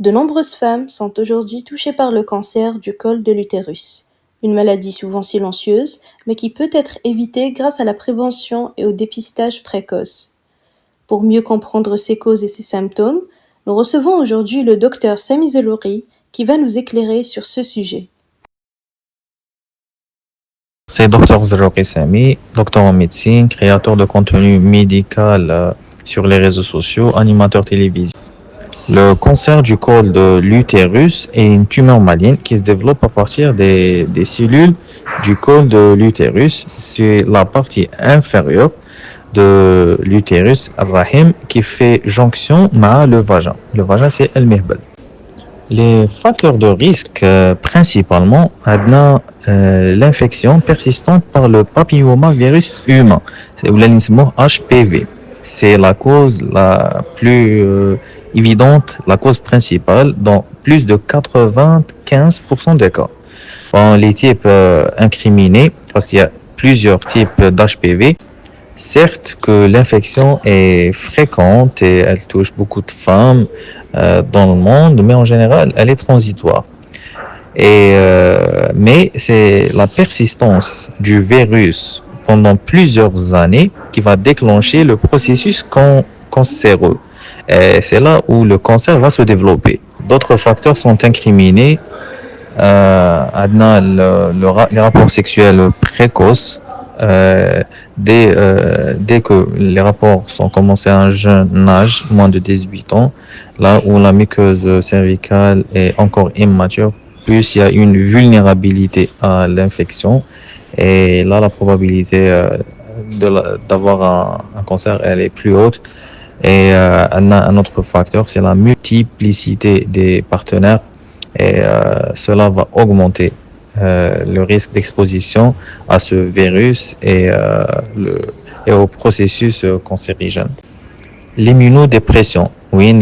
De nombreuses femmes sont aujourd'hui touchées par le cancer du col de l'utérus, une maladie souvent silencieuse, mais qui peut être évitée grâce à la prévention et au dépistage précoce. Pour mieux comprendre ses causes et ses symptômes, nous recevons aujourd'hui le docteur Sami Zelouri qui va nous éclairer sur ce sujet. C'est Dr Zeroki Sami, docteur en médecine, créateur de contenu médical sur les réseaux sociaux, animateur télévisé. Le cancer du col de l'utérus est une tumeur maligne qui se développe à partir des cellules du col de l'utérus. C'est la partie inférieure de l'utérus rahim qui fait jonction avec le vagin. Le vagin, c'est el-mihbal. Les facteurs de risque, principalement, l'infection persistante par le papillomavirus humain, c'est HPV. C'est la cause la plus évidente, la cause principale dans plus de 95% des cas. Les types incriminés, parce qu'il y a plusieurs types d'HPV, certes que l'infection est fréquente et elle touche beaucoup de femmes dans le monde, mais en général, elle est transitoire. Mais c'est la persistance du virus pendant plusieurs années qui va déclencher le processus cancéreux. Et c'est là où le cancer va se développer. D'autres facteurs sont incriminés. Les rapports sexuels précoces, dès que les rapports sont commencés à un jeune âge, moins de 18 ans, là où la muqueuse cervicale est encore immature, plus il y a une vulnérabilité à l'infection, et là la probabilité d'avoir un cancer, elle est plus haute. Et un autre facteur, c'est la multiplicité des partenaires, et cela va augmenter le risque d'exposition à ce virus et au processus cancérigène. L'immunodépression, oui,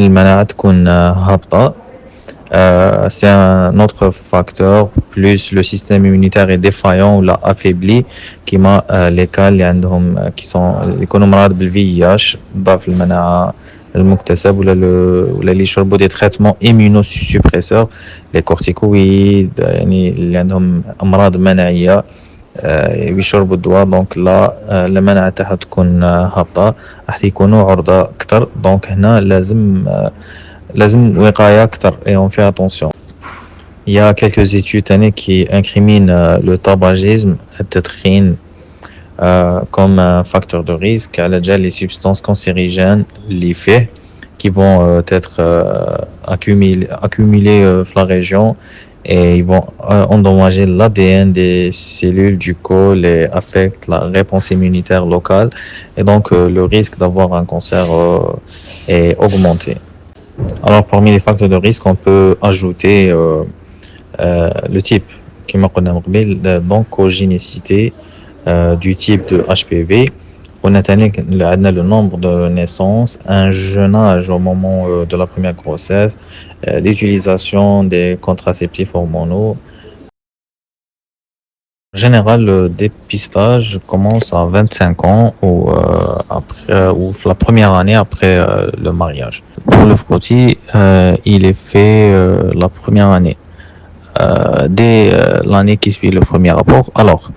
c'est un autre facteur, plus le système immunitaire est défaillant ou l'a affaibli, qui m'a les cas qui sont يكونوا مرض بالVIH ضعف المناعة المكتسب ولا اللي يشربوا des traitements immunosuppresseurs, les corticoïdes يعني اللي عندهم أمراض مناعية ويشربوا الدواء. دونك لا المناعة تاعها تكون هابطة، راح يكونوا عرضة أكثر. دونك هنا لازم وقاية أكثر et on fait attention. Il y a quelques études qui incriminent le tabagisme, التدخين, comme un facteur de risque. À les substances cancérigènes, les faits qui vont être accumulées dans la région, et ils vont endommager l'ADN des cellules du col et affectent la réponse immunitaire locale, et donc le risque d'avoir un cancer est augmenté. Alors parmi les facteurs de risque, on peut ajouter le type qui m'a connu, l'oncogénicité du type de HPV. On a le nombre de naissances, un jeune âge au moment de la première grossesse, l'utilisation des contraceptifs hormonaux. En général, le dépistage commence à 25 ans ou la première année après le mariage. Pour le frottis, il est fait la première année. Dès l'année qui suit le premier rapport. Alors,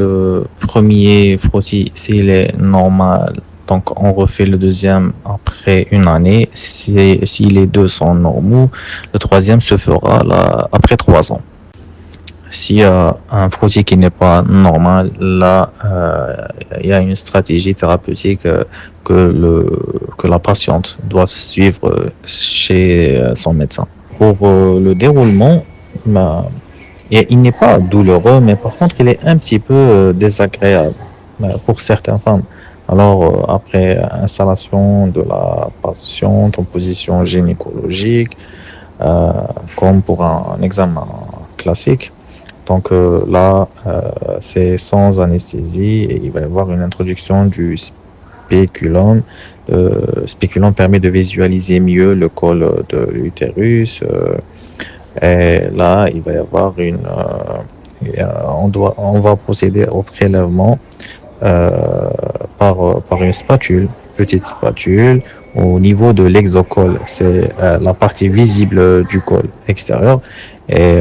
le premier frottis, s'il est normal, donc on refait le deuxième après une année. Si les deux sont normaux, le troisième se fera après 3 ans. S'il y a un frottis qui n'est pas normal, là, il y a une stratégie thérapeutique que la patiente doit suivre chez son médecin. Pour le déroulement, il n'est pas douloureux, mais par contre, il est un petit peu désagréable pour certaines femmes. Alors, après installation de la patiente en position gynécologique, comme pour un examen classique, donc là, c'est sans anesthésie et il va y avoir une introduction du spéculum. Le spéculum permet de visualiser mieux le col de l'utérus. Et là, il va y avoir on va procéder au prélèvement par une spatule. petite spatule au niveau de l'exocole. C'est la partie visible du col extérieur et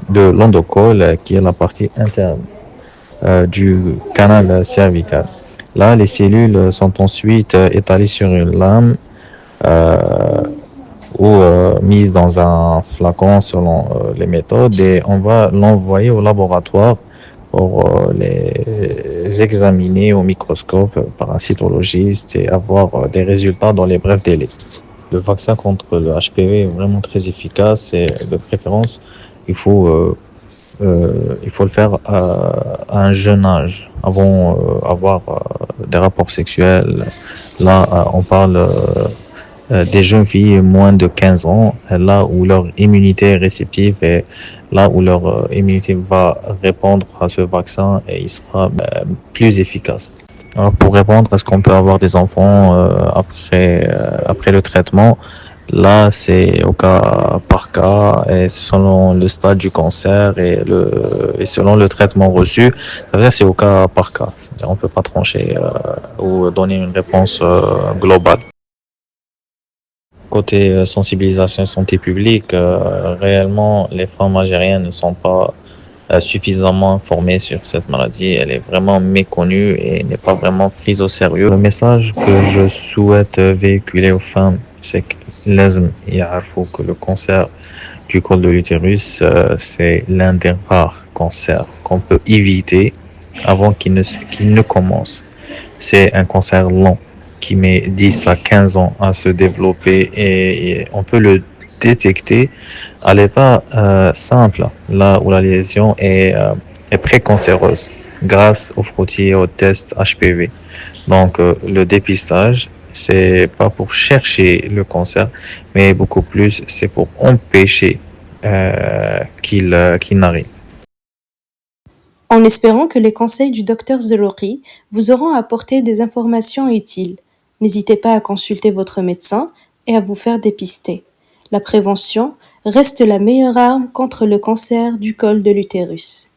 de l'endocole qui est la partie interne du canal cervical. Là, les cellules sont ensuite étalées sur une lame ou mises dans un flacon selon les méthodes et on va l'envoyer au laboratoire pour les examiner au microscope par un cytologiste et avoir des résultats dans les brefs délais. Le vaccin contre le HPV est vraiment très efficace et de préférence, il faut, il faut le faire à un jeune âge, avant avoir des rapports sexuels. Là, on parle des jeunes filles moins de 15 ans, là où leur immunité réceptive et là où leur immunité va répondre à ce vaccin et il sera plus efficace. Alors pour répondre, est-ce qu'on peut avoir des enfants après le traitement? Là, c'est au cas par cas et selon le stade du cancer et selon le traitement reçu. Ça veut dire c'est au cas par cas. C'est-à-dire on peut pas trancher ou donner une réponse globale. Côté sensibilisation et santé publique, réellement, les femmes algériennes ne sont pas suffisamment informées sur cette maladie. Elle est vraiment méconnue et n'est pas vraiment prise au sérieux. Le message que je souhaite véhiculer aux femmes, c'est que لازم يعرفوا que le cancer du col de l'utérus, c'est l'un des rares cancers qu'on peut éviter avant qu'il ne commence. C'est un cancer lent qui met 10 à 15 ans à se développer et on peut le détecter à l'état simple, là où la lésion est précancéreuse, grâce aux frottis et aux tests HPV. Donc le dépistage, c'est pas pour chercher le cancer, mais beaucoup plus, c'est pour empêcher qu'il n'arrive. En espérant que les conseils du docteur Zelouri vous auront apporté des informations utiles, n'hésitez pas à consulter votre médecin et à vous faire dépister. La prévention reste la meilleure arme contre le cancer du col de l'utérus.